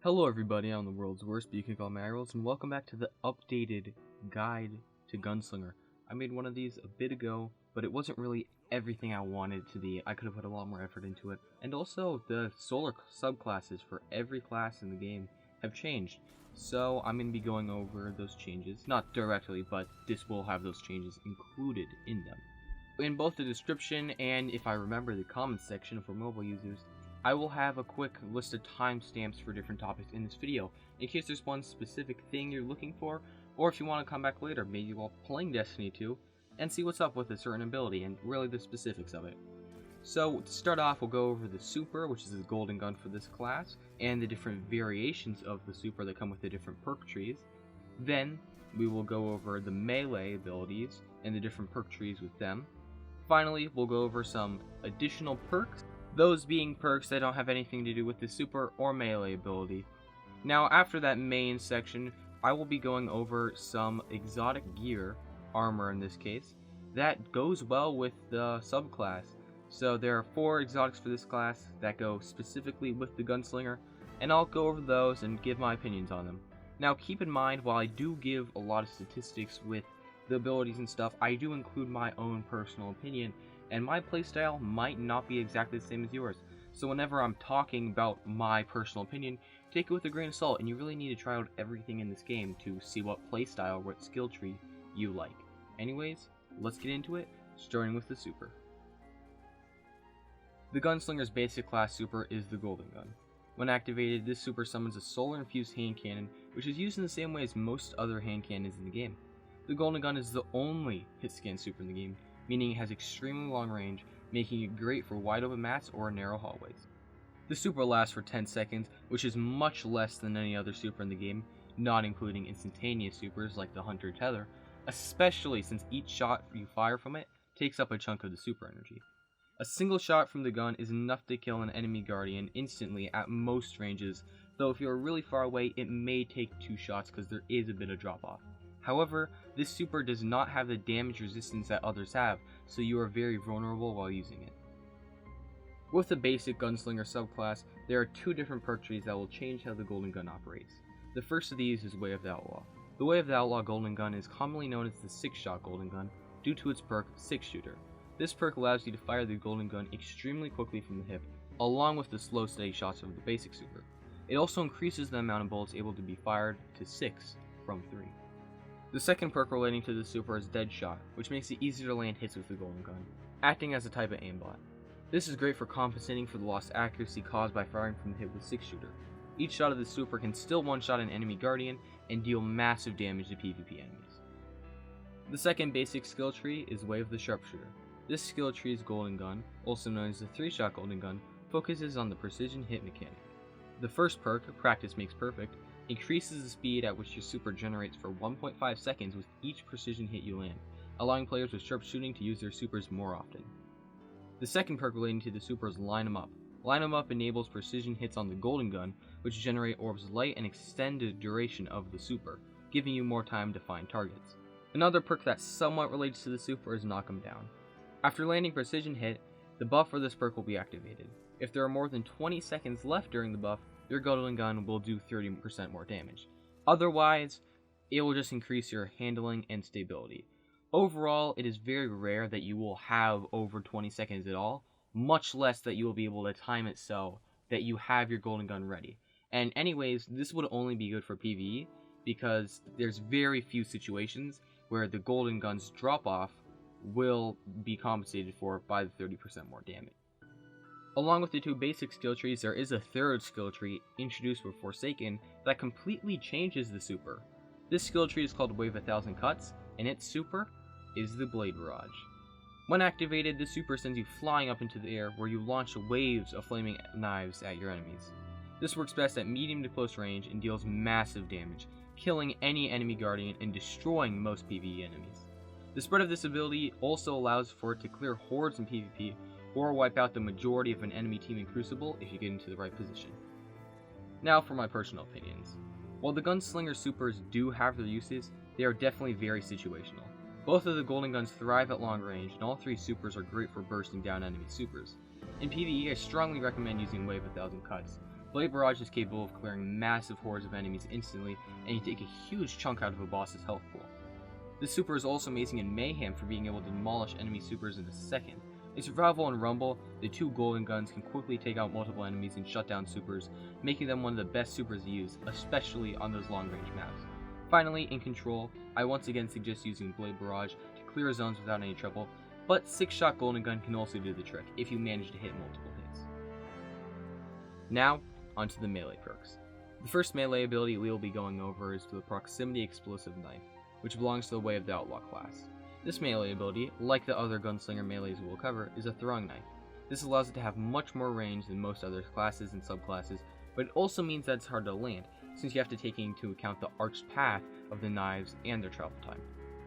Hello everybody, I'm the world's worst, but you can call me Irels, and welcome back to the updated guide to Gunslinger. I made one of these a bit ago, but it wasn't really everything I wanted it to be. I could have put a lot more effort into it. And also, the solar subclasses for every class in the game have changed. So I'm going to be going over those changes. Not directly, but this will have those changes included in them. In both the description and, if I remember, the comments section for mobile users, I will have a quick list of timestamps for different topics in this video, in case there's one specific thing you're looking for, or if you want to come back later, maybe while playing Destiny 2, and see what's up with a certain ability, and really the specifics of it. So, to start off, we'll go over the Super, which is the golden gun for this class, and the different variations of the Super that come with the different perk trees. Then, we will go over the melee abilities, and the different perk trees with them. Finally, we'll go over some additional perks, those being perks that don't have anything to do with the super or melee ability. Now, after that main section, I will be going over some exotic gear, armor in this case, that goes well with the subclass. So there are 4 exotics for this class that go specifically with the Gunslinger, and I'll go over those and give my opinions on them. Now, keep in mind, while I do give a lot of statistics with the abilities and stuff, I do include my own personal opinion, and my playstyle might not be exactly the same as yours. So whenever I'm talking about my personal opinion, take it with a grain of salt, and you really need to try out everything in this game to see what playstyle, what skill tree you like. Anyways, let's get into it, starting with the Super. The Gunslinger's basic class Super is the Golden Gun. When activated, this Super summons a solar-infused hand cannon, which is used in the same way as most other hand cannons in the game. The Golden Gun is the only hit-scan Super in the game, meaning it has extremely long range, making it great for wide open mats or narrow hallways. The Super lasts for 10 seconds, which is much less than any other Super in the game, not including instantaneous Supers like the Hunter Tether, especially since each shot you fire from it takes up a chunk of the Super energy. A single shot from the gun is enough to kill an enemy Guardian instantly at most ranges, though if you're really far away it may take 2 shots because there is a bit of drop off. However, this Super does not have the damage resistance that others have, so you are very vulnerable while using it. With the basic Gunslinger subclass, there are 2 different perk trees that will change how the Golden Gun operates. The first of these is Way of the Outlaw. The Way of the Outlaw Golden Gun is commonly known as the 6-shot Golden Gun due to its perk 6-shooter. This perk allows you to fire the Golden Gun extremely quickly from the hip, along with the slow steady shots of the basic Super. It also increases the amount of bullets able to be fired to 6 from 3. The second perk relating to the Super is Deadshot, which makes it easier to land hits with the Golden Gun, acting as a type of aimbot. This is great for compensating for the lost accuracy caused by firing from the hip with 6-shooter. Each shot of the Super can still one-shot an enemy Guardian and deal massive damage to PvP enemies. The second basic skill tree is Way of the Sharpshooter. This skill tree's Golden Gun, also known as the 3-shot Golden Gun, focuses on the precision hit mechanic. The first perk, Practice Makes Perfect, increases the speed at which your Super generates for 1.5 seconds with each precision hit you land, allowing players with sharpshooting to use their Supers more often. The second perk relating to the Super is Line 'em Up. Line 'em Up enables precision hits on the Golden Gun, which generate orbs light and extend the duration of the Super, giving you more time to find targets. Another perk that somewhat relates to the Super is Knock 'em Down. After landing precision hit, the buff for this perk will be activated. If there are more than 20 seconds left during the buff, your Golden Gun will do 30% more damage. Otherwise, it will just increase your handling and stability. Overall, it is very rare that you will have over 20 seconds at all, much less that you will be able to time it so that you have your Golden Gun ready. And anyways, this would only be good for PvE, because there's very few situations where the Golden Gun's drop-off will be compensated for by the 30% more damage. Along with the 2 basic skill trees, there is a third skill tree introduced with Forsaken that completely changes the Super. This skill tree is called Wave 1000 Cuts, and its Super is the Blade Barrage. When activated, this Super sends you flying up into the air where you launch waves of flaming knives at your enemies. This works best at medium to close range and deals massive damage, killing any enemy Guardian and destroying most PvE enemies. The spread of this ability also allows for it to clear hordes in PvP, or wipe out the majority of an enemy team in Crucible if you get into the right position. Now for my personal opinions. While the Gunslinger Supers do have their uses, they are definitely very situational. Both of the Golden Guns thrive at long range, and all 3 Supers are great for bursting down enemy Supers. In PvE, I strongly recommend using Wave 1000 Cuts, Blade Barrage is capable of clearing massive hordes of enemies instantly, and you take a huge chunk out of a boss's health pool. This super is also amazing in Mayhem for being able to demolish enemy supers in a second. In Survival and Rumble, the two golden guns can quickly take out multiple enemies and shut down supers, making them one of the best supers to use, especially on those long range maps. Finally, in Control, I once again suggest using Blade Barrage to clear zones without any trouble, but 6-shot golden gun can also do the trick if you manage to hit multiple hits. Now, onto the melee perks. The first melee ability we will be going over is the Proximity Explosive Knife, which belongs to the Way of the Outlaw class. This melee ability, like the other Gunslinger melees we will cover, is a throwing knife. This allows it to have much more range than most other classes and subclasses, but it also means that it's hard to land, since you have to take into account the arched path of the knives and their travel time.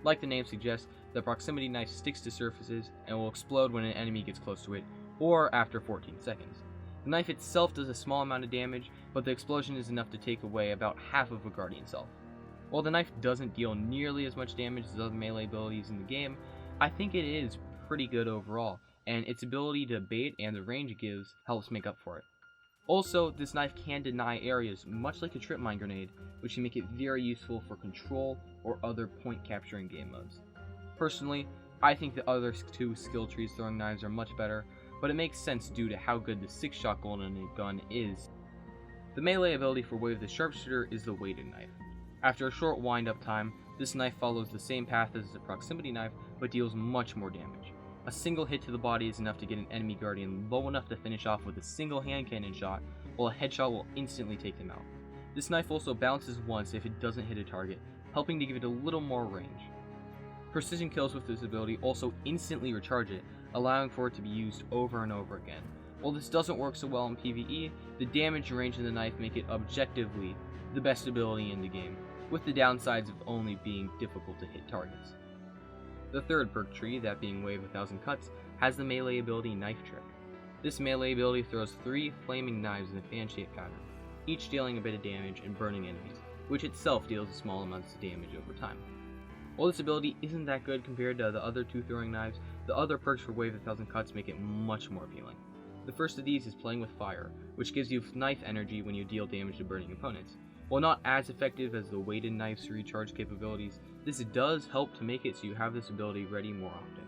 Like the name suggests, the proximity knife sticks to surfaces and will explode when an enemy gets close to it, or after 14 seconds. The knife itself does a small amount of damage, but the explosion is enough to take away about half of a Guardian's health. While the knife doesn't deal nearly as much damage as other melee abilities in the game, I think it is pretty good overall, and its ability to bait and the range it gives helps make up for it. Also, this knife can deny areas, much like a trip mine grenade, which can make it very useful for Control or other point capturing game modes. Personally, I think the other two skill trees throwing knives are much better, but it makes sense due to how good the 6-shot golden gun is. The melee ability for Way of the Sharpshooter is the weighted knife. After a short wind-up time, this knife follows the same path as the proximity knife, but deals much more damage. A single hit to the body is enough to get an enemy guardian low enough to finish off with a single hand cannon shot, while a headshot will instantly take them out. This knife also bounces once if it doesn't hit a target, helping to give it a little more range. Precision kills with this ability also instantly recharge it, allowing for it to be used over and over again. While this doesn't work so well in PvE, the damage and range of the knife make it objectively the best ability in the game, with the downsides of only being difficult to hit targets. The third perk tree, that being Way of 1,000 Cuts, has the melee ability Knife Trick. This melee ability throws 3 flaming knives in a fan-shaped pattern, each dealing a bit of damage and burning enemies, which itself deals a small amounts of damage over time. While this ability isn't that good compared to the other 2 throwing knives, the other perks for Way of 1,000 Cuts make it much more appealing. The first of these is Playing with Fire, which gives you knife energy when you deal damage to burning opponents. While not as effective as the weighted knife's recharge capabilities, this does help to make it so you have this ability ready more often.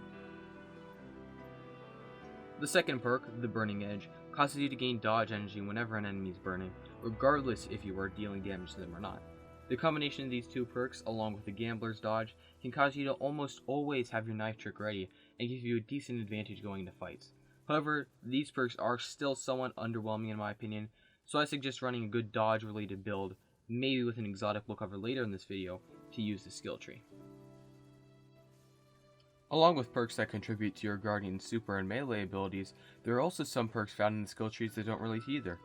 The second perk, the Burning Edge, causes you to gain dodge energy whenever an enemy is burning, regardless if you are dealing damage to them or not. The combination of these 2 perks, along with the Gambler's Dodge, can cause you to almost always have your knife trick ready and give you a decent advantage going into fights. However, these perks are still somewhat underwhelming in my opinion, so I suggest running a good dodge related build, maybe with an exotic we'll cover later in this video, to use the skill tree. Along with perks that contribute to your Guardian super and melee abilities, there are also some perks found in the skill trees that don't relate either.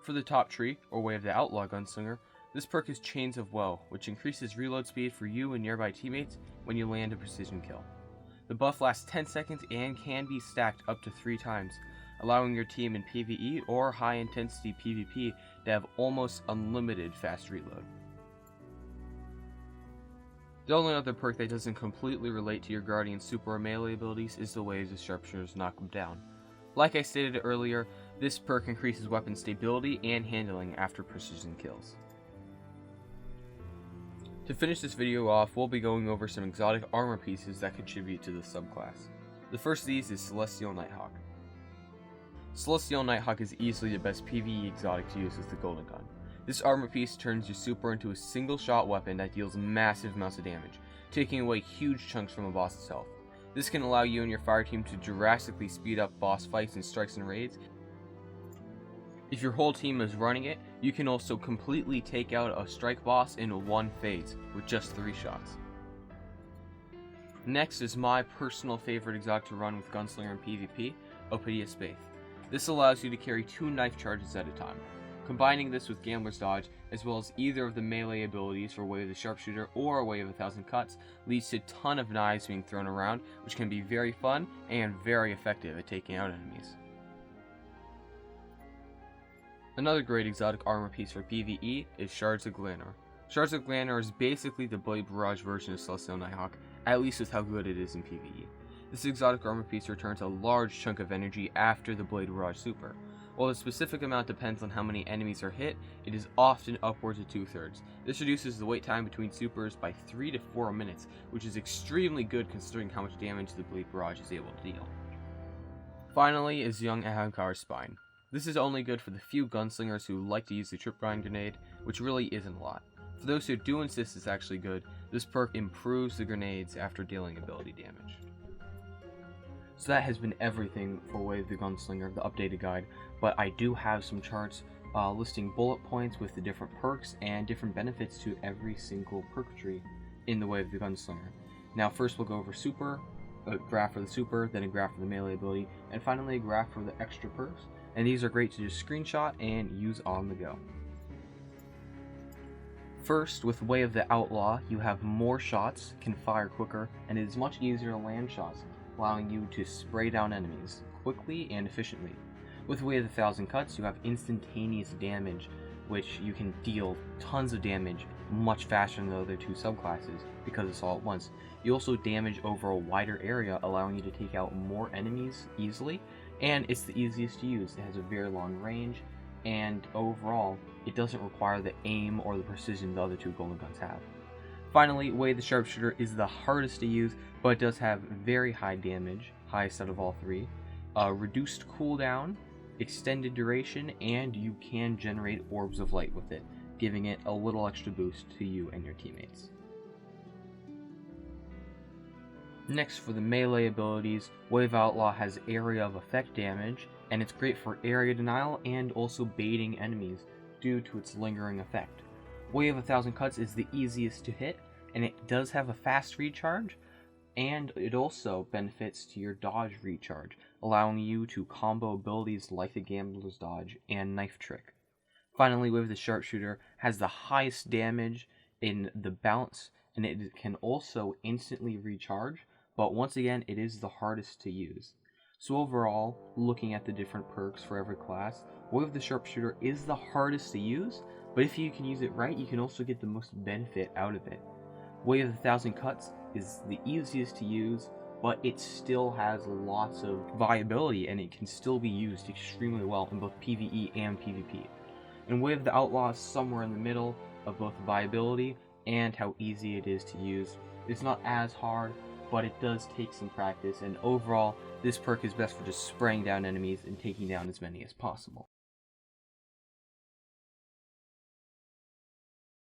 For the top tree, or Way of the Outlaw Gunslinger, this perk is Chains of Woe, which increases reload speed for you and nearby teammates when you land a precision kill. The buff lasts 10 seconds and can be stacked up to 3 times, allowing your team in PvE or high intensity PvP to have almost unlimited fast reload. The only other perk that doesn't completely relate to your Guardian super or melee abilities is the Way of the Sharpshooter's Knock 'em Down. Like I stated earlier, this perk increases weapon stability and handling after precision kills. To finish this video off, we'll be going over some exotic armor pieces that contribute to this subclass. The first of these is Celestial Nighthawk. Celestial Nighthawk is easily the best PvE exotic to use with the Golden Gun. This armor piece turns your super into a single shot weapon that deals massive amounts of damage, taking away huge chunks from a boss's health. This can allow you and your fire team to drastically speed up boss fights and strikes and raids. If your whole team is running it, you can also completely take out a strike boss in one phase with just 3 shots. Next is my personal favorite exotic to run with Gunslinger and PvP, Ophidia Spaith. This allows you to carry 2 knife charges at a time. Combining this with Gambler's Dodge, as well as either of the melee abilities for Way of the Sharpshooter or Way of 1,000 Cuts, leads to a ton of knives being thrown around, which can be very fun and very effective at taking out enemies. Another great exotic armor piece for PvE is Shards of Glanor. Shards of Glanor is basically the Blade Barrage version of Celestial Nighthawk, at least with how good it is in PvE. This exotic armor piece returns a large chunk of energy after the Blade Barrage super. While the specific amount depends on how many enemies are hit, it is often upwards of 2/3. This reduces the wait time between supers by 3 to 4 minutes, which is extremely good considering how much damage the Bleed Barrage is able to deal. Finally is Young Ahamkar's Spine. This is only good for the few gunslingers who like to use the Tripwire Grenade, which really isn't a lot. For those who do insist it's actually good, this perk improves the grenades after dealing ability damage. So that has been everything for Way of the Gunslinger, the updated guide, but I do have some charts listing bullet points with the different perks and different benefits to every single perk tree in the Way of the Gunslinger. Now first we'll go over super, a graph for the super, then a graph for the melee ability, and finally a graph for the extra perks, and these are great to just screenshot and use on the go. First, with Way of the Outlaw, you have more shots, can fire quicker, and it is much easier to land shots, allowing you to spray down enemies quickly and efficiently. With Way of the Thousand Cuts, you have instantaneous damage, which you can deal tons of damage much faster than the other two subclasses because it's all at once. You also damage over a wider area, allowing you to take out more enemies easily, and it's the easiest to use. It has a very long range, and overall, it doesn't require the aim or the precision the other two golden guns have. Finally, Way of the Sharpshooter is the hardest to use, but it does have very high damage, highest out of all three, reduced cooldown, extended duration, and you can generate orbs of light with it, giving it a little extra boost to you and your teammates. Next, for the melee abilities, Way of Outlaw has area of effect damage, and it's great for area denial and also baiting enemies due to its lingering effect. Way of a Thousand Cuts is the easiest to hit, and it does have a fast recharge, and it also benefits to your dodge recharge, allowing you to combo abilities like the Gambler's Dodge and Knife Trick. Finally, Way of the Sharpshooter has the highest damage in the bounce, and it can also instantly recharge, but once again, it is the hardest to use. So overall, looking at the different perks for every class, Way of the Sharpshooter is the hardest to use, but if you can use it right, you can also get the most benefit out of it. Way of the Thousand Cuts is the easiest to use, but it still has lots of viability and it can still be used extremely well in both PvE and PvP. And Way of the Outlaw is somewhere in the middle of both viability and how easy it is to use. It's not as hard, but it does take some practice, and overall, this perk is best for just spraying down enemies and taking down as many as possible.